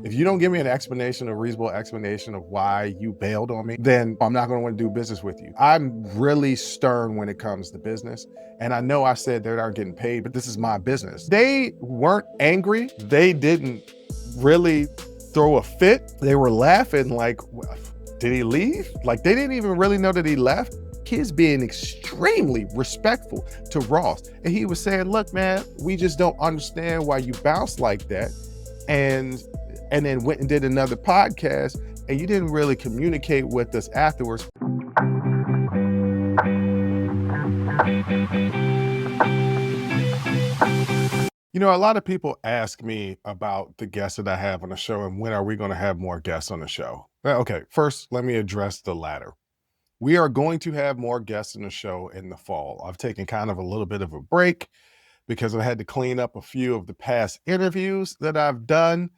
If you don't give me an explanation, a reasonable explanation of why you bailed on me, then I'm not going to want to do business with you. I'm really stern when it comes to business. And I know I said they aren't getting paid, but this is my business. They weren't angry. They didn't really throw a fit. They were laughing like, did he leave? Like they didn't even really know that he left. He's being extremely respectful to Ross. And he was saying, look, man, we just don't understand why you bounce like that. And then went and did another podcast, and you didn't really communicate with us afterwards. You know, a lot of people ask me about the guests that I have on the show and when are we going to have more guests on the show? Well, okay, first, let me address the latter. We are going to have more guests on the show in the fall. I've taken kind of a little bit of a break because I had to clean up a few of the past interviews that I've done,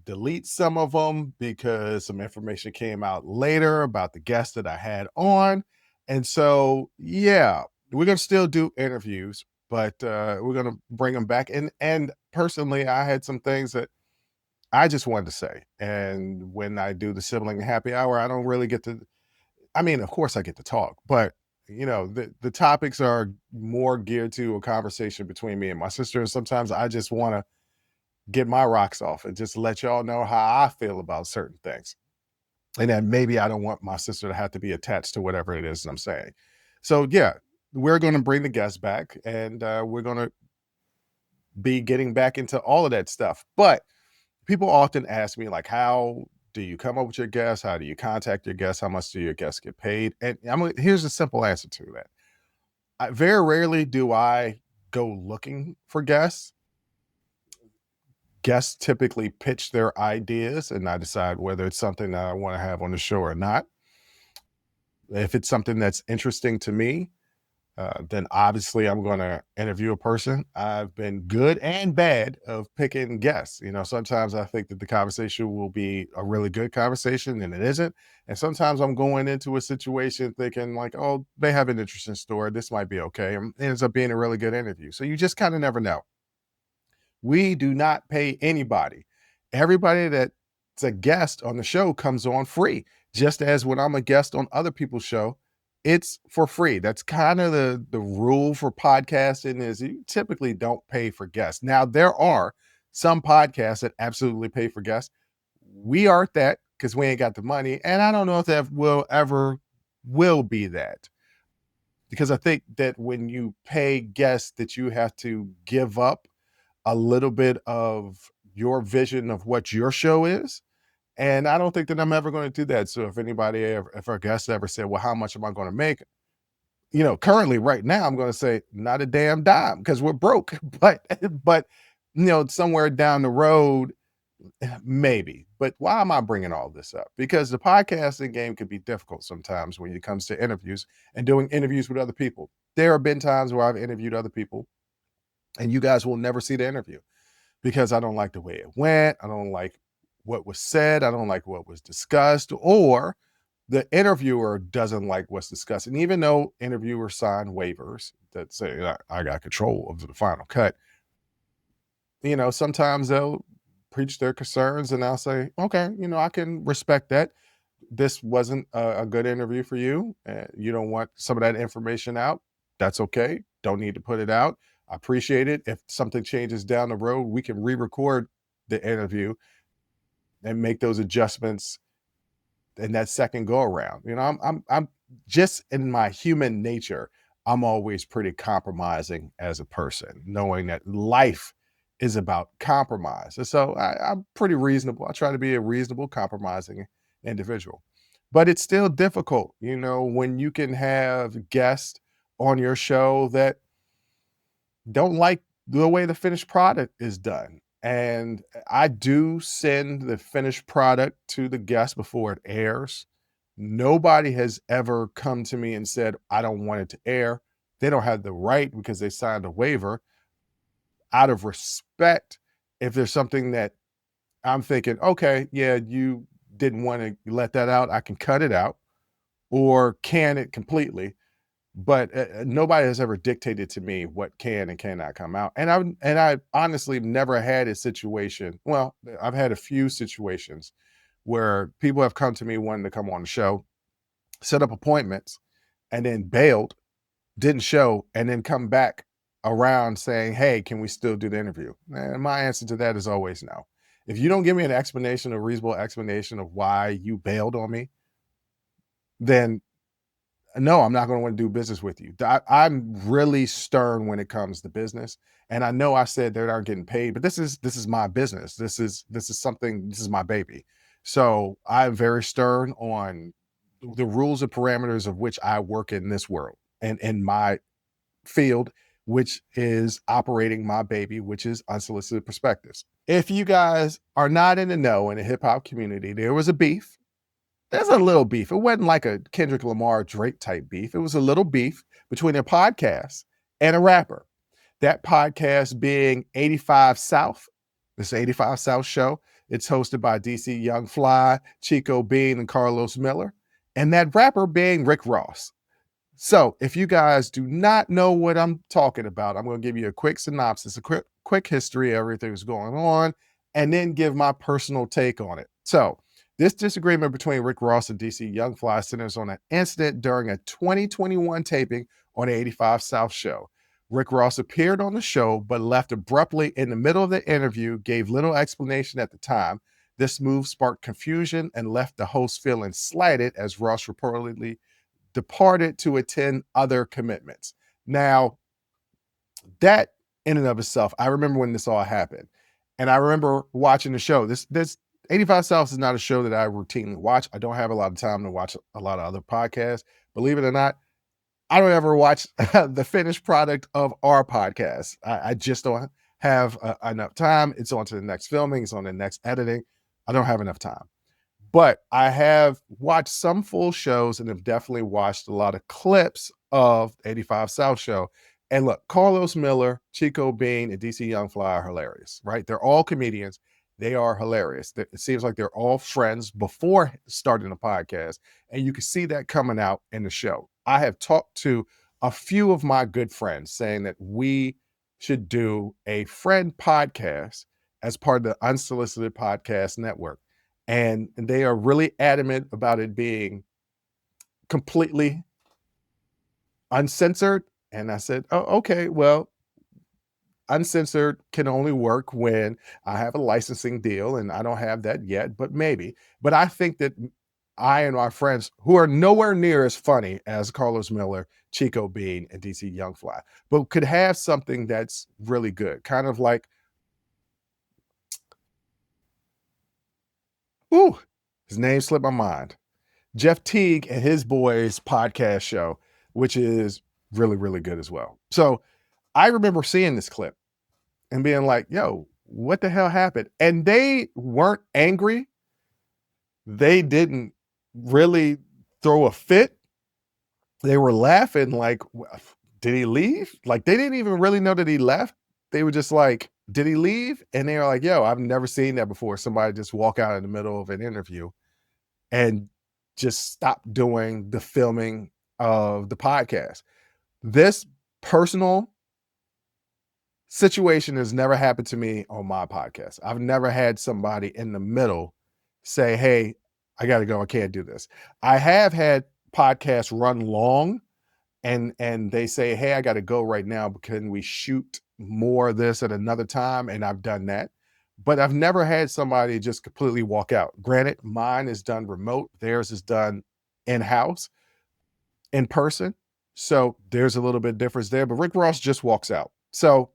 delete some of them because some information came out later about the guests that I had on. And so, yeah, we're going to still do interviews, but we're going to bring them back. And personally, I had some things that I just wanted to say. And when I do the sibling happy hour, I don't really get to, I mean, of course I get to talk, but you know, the topics are more geared to a conversation between me and my sister. And sometimes I just want to get my rocks off and just let y'all know how I feel about certain things. And then maybe I don't want my sister to have to be attached to whatever it is that I'm saying. So yeah, we're going to bring the guests back and we're going to be getting back into all of that stuff. But people often ask me like, how do you come up with your guests? How do you contact your guests? How much do your guests get paid? And here's a simple answer to that. Very rarely do I go looking for guests. Guests typically pitch their ideas and I decide whether it's something that I want to have on the show or not. If it's something that's interesting to me, then obviously I'm going to interview a person. I've been good and bad of picking guests. You know, sometimes I think that the conversation will be a really good conversation and it isn't. And sometimes I'm going into a situation thinking like, oh, they have an interesting story. This might be okay. And it ends up being a really good interview. So you just kind of never know. We do not pay anybody. Everybody that's a guest on the show comes on free. Just as when I'm a guest on other people's show, it's for free. That's kind of the rule for podcasting is you typically don't pay for guests. Now, there are some podcasts that absolutely pay for guests. We aren't that because we ain't got the money. And I don't know if that will be that. Because I think that when you pay guests that you have to give up a little bit of your vision of what your show is. And I don't think that I'm ever going to do that. So if our guest ever said, well, how much am I going to make? You know, currently right now, I'm going to say not a damn dime because we're broke, but, you know, somewhere down the road, maybe. But why am I bringing all this up? Because the podcasting game can be difficult sometimes when it comes to interviews and doing interviews with other people. There have been times where I've interviewed other people and you guys will never see the interview because I don't like the way it went. I don't like what was said. I don't like what was discussed, or the interviewer doesn't like what's discussed. And even though interviewers sign waivers that say I got control of the final cut, you know, sometimes they'll preach their concerns and I'll say, okay, you know, I can respect that. This wasn't a good interview for you. You don't want some of that information out. That's okay. Don't need to put it out. I appreciate it. If something changes down the road, we can re-record the interview and make those adjustments in that second go around. You know, I'm just in my human nature. I'm always pretty compromising as a person, knowing that life is about compromise. And so I'm pretty reasonable. I try to be a reasonable, compromising individual. But it's still difficult, you know, when you can have guests on your show that don't like the way the finished product is done. And I do send the finished product to the guest before it airs. Nobody has ever come to me and said, I don't want it to air. They don't have the right because they signed a waiver. Out of respect, if there's something that I'm thinking, okay, yeah, you didn't want to let that out, I can cut it out or can it completely. but nobody has ever dictated to me what can and cannot come out. And I honestly never had a situation. Well, I've had a few situations where people have come to me wanting to come on the show, set up appointments, and then bailed, didn't show, and then come back around saying, "Hey, can we still do the interview?" And my answer to that is always no. If you don't give me an explanation, a reasonable explanation of why you bailed on me, then no, I'm not going to want to do business with you. I'm really stern when it comes to business, and I know I said they aren't getting paid, but this is my business. This is something. This is my baby. So I'm very stern on the rules and parameters of which I work in this world and in my field, which is operating my baby, which is Unsolicited Perspectives. If you guys are not in the know in the hip hop community, there was a beef. There's a little beef. It wasn't like a Kendrick Lamar Drake type beef. It was a little beef between a podcast and a rapper. That podcast being 85 South, this 85 South show. It's hosted by DC Young Fly, Chico Bean, and Carlos Miller. And that rapper being Rick Ross. So, if you guys do not know what I'm talking about, I'm going to give you a quick synopsis, a quick history of everything that's going on, and then give my personal take on it. So, this disagreement between Rick Ross and DC Young Fly centers on an incident during a 2021 taping on the 85 South show. Rick Ross appeared on the show, but left abruptly in the middle of the interview, gave little explanation at the time. This move sparked confusion and left the host feeling slighted as Ross reportedly departed to attend other commitments. Now, that in and of itself, I remember when this all happened. And I remember watching the show. This 85 South is not a show that I routinely watch. I don't have a lot of time to watch a lot of other podcasts. Believe it or not, I don't ever watch the finished product of our podcast. I just don't have enough time. It's on to the next filming, it's on the next editing. I don't have enough time. But I have watched some full shows and have definitely watched a lot of clips of 85 South show. And look, Carlos Miller, Chico Bean, and DC Young Fly are hilarious, right? They're all comedians. They are hilarious. It seems like they're all friends before starting a podcast. And you can see that coming out in the show. I have talked to a few of my good friends saying that we should do a friend podcast as part of the Unsolicited Podcast Network, and they are really adamant about it being completely uncensored. And I said, "Oh, okay, well, uncensored can only work when I have a licensing deal, and I don't have that yet, but maybe." But I think that I and our friends who are nowhere near as funny as Carlos Miller, Chico Bean, and DC Young Fly, but could have something that's really good, kind of like, ooh, his name slipped my mind. Jeff Teague and his boys podcast show, which is really, really good as well. So I remember seeing this clip and being like, yo, what the hell happened? And they weren't angry. They didn't really throw a fit. They were laughing like, did he leave? Like they didn't even really know that he left. They were just like, did he leave? And they were like, yo, I've never seen that before. Somebody just walk out in the middle of an interview and just stop doing the filming of the podcast. This personal situation has never happened to me on my podcast. I've never had somebody in the middle say, "Hey, I got to go. I can't do this." I have had podcasts run long and they say, "Hey, I got to go right now, but can we shoot more of this at another time?" And I've done that. But I've never had somebody just completely walk out. Granted, mine is done remote, theirs is done in-house, in person. So there's a little bit of difference there. But Rick Ross just walks out. So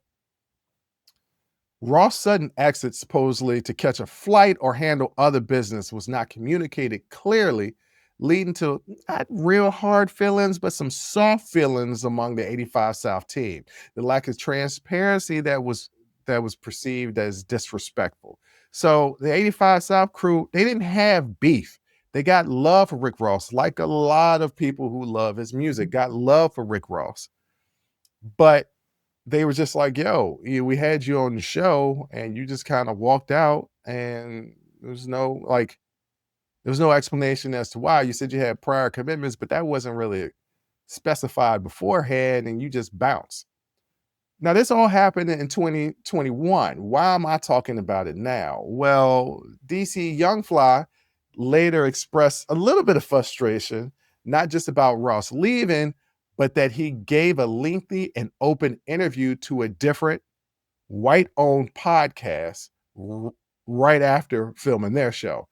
Ross' sudden exit, supposedly to catch a flight or handle other business, was not communicated clearly, leading to not real hard feelings, but some soft feelings among the 85 South team. The lack of transparency that was perceived as disrespectful. So the 85 South crew, they didn't have beef. They got love for Rick Ross, like a lot of people who love his music, got love for Rick Ross. But they were just like, yo, we had you on the show and you just kind of walked out and there was no explanation as to why. You said you had prior commitments, but that wasn't really specified beforehand and you just bounce. Now, this all happened in 2021. Why am I talking about it now? Well, DC Young Fly later expressed a little bit of frustration, not just about Ross leaving, but that he gave a lengthy and open interview to a different white-owned podcast right after filming their show.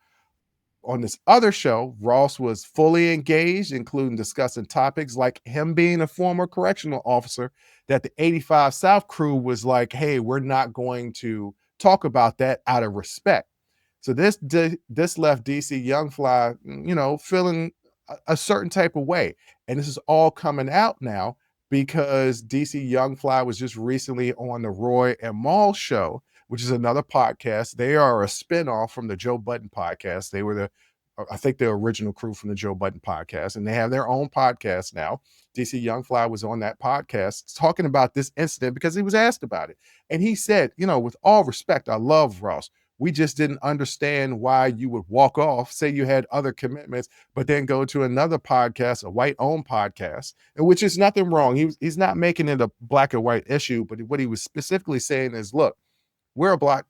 On this other show, Ross was fully engaged, including discussing topics like him being a former correctional officer, that the 85 South crew was like, hey, we're not going to talk about that out of respect. So this left DC Young Fly, feeling a certain type of way. And this is all coming out now because DC Young Fly was just recently on the Roy and Maul show, which is another podcast. They are a spinoff from the Joe Budden podcast. They were I think the original crew from the Joe Budden podcast, and they have their own podcast now. DC Young Fly was on that podcast talking about this incident because he was asked about it. And he said, with all respect, I love Ross. We just didn't understand why you would walk off, say you had other commitments, but then go to another podcast, a white-owned podcast, and which is nothing wrong. He's not making it a black or white issue, but what he was specifically saying is, look, we're a black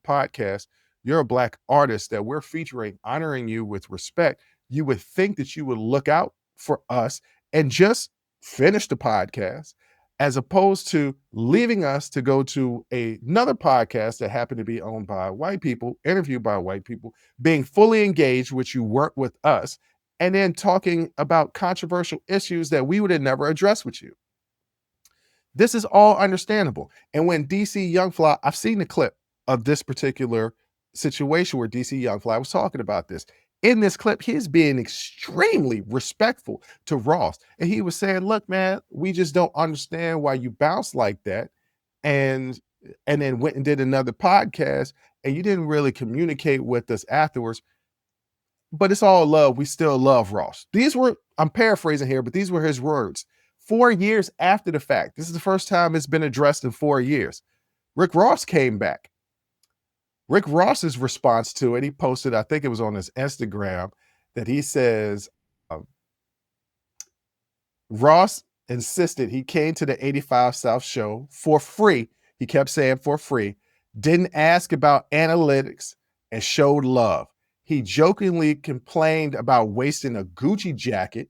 podcast. You're a black artist that we're featuring, honoring you with respect. You would think that you would look out for us and just finish the podcast, as opposed to leaving us to go to another podcast that happened to be owned by white people, interviewed by white people, being fully engaged, which you weren't with us, and then talking about controversial issues that we would have never addressed with you. This is all understandable. And when DC Young Fly, I've seen the clip of this particular situation where DC Young Fly was talking about this. In this clip, he's being extremely respectful to Ross. And he was saying, look, man, we just don't understand why you bounce like that. And then went and did another podcast and you didn't really communicate with us afterwards. But it's all love. We still love Ross. I'm paraphrasing here, but these were his words. 4 years after the fact, this is the first time it's been addressed in 4 years. Rick Ross came back. Rick Ross's response to it, he posted, I think it was on his Instagram, that he says, Ross insisted he came to the 85 South show for free. He kept saying for free, didn't ask about analytics, and showed love. He jokingly complained about wasting a Gucci jacket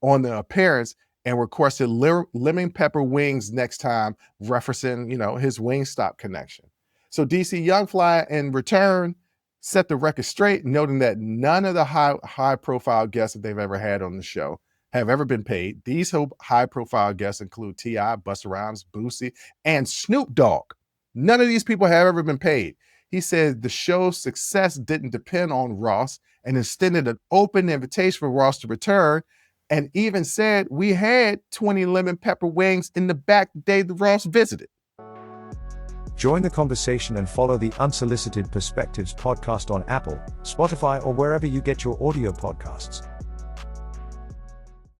on the appearance and requested lemon pepper wings next time, referencing, his Wingstop connection. So DC Young Fly in return set the record straight, noting that none of the high profile guests that they've ever had on the show have ever been paid. These high profile guests include T.I., Busta Rhymes, Boosie, and Snoop Dogg. None of these people have ever been paid. He said the show's success didn't depend on Ross and extended an open invitation for Ross to return, and even said we had 20 lemon pepper wings in the back the day that Ross visited. Join the conversation and follow the Unsolicited Perspectives podcast on Apple, Spotify, or wherever you get your audio podcasts.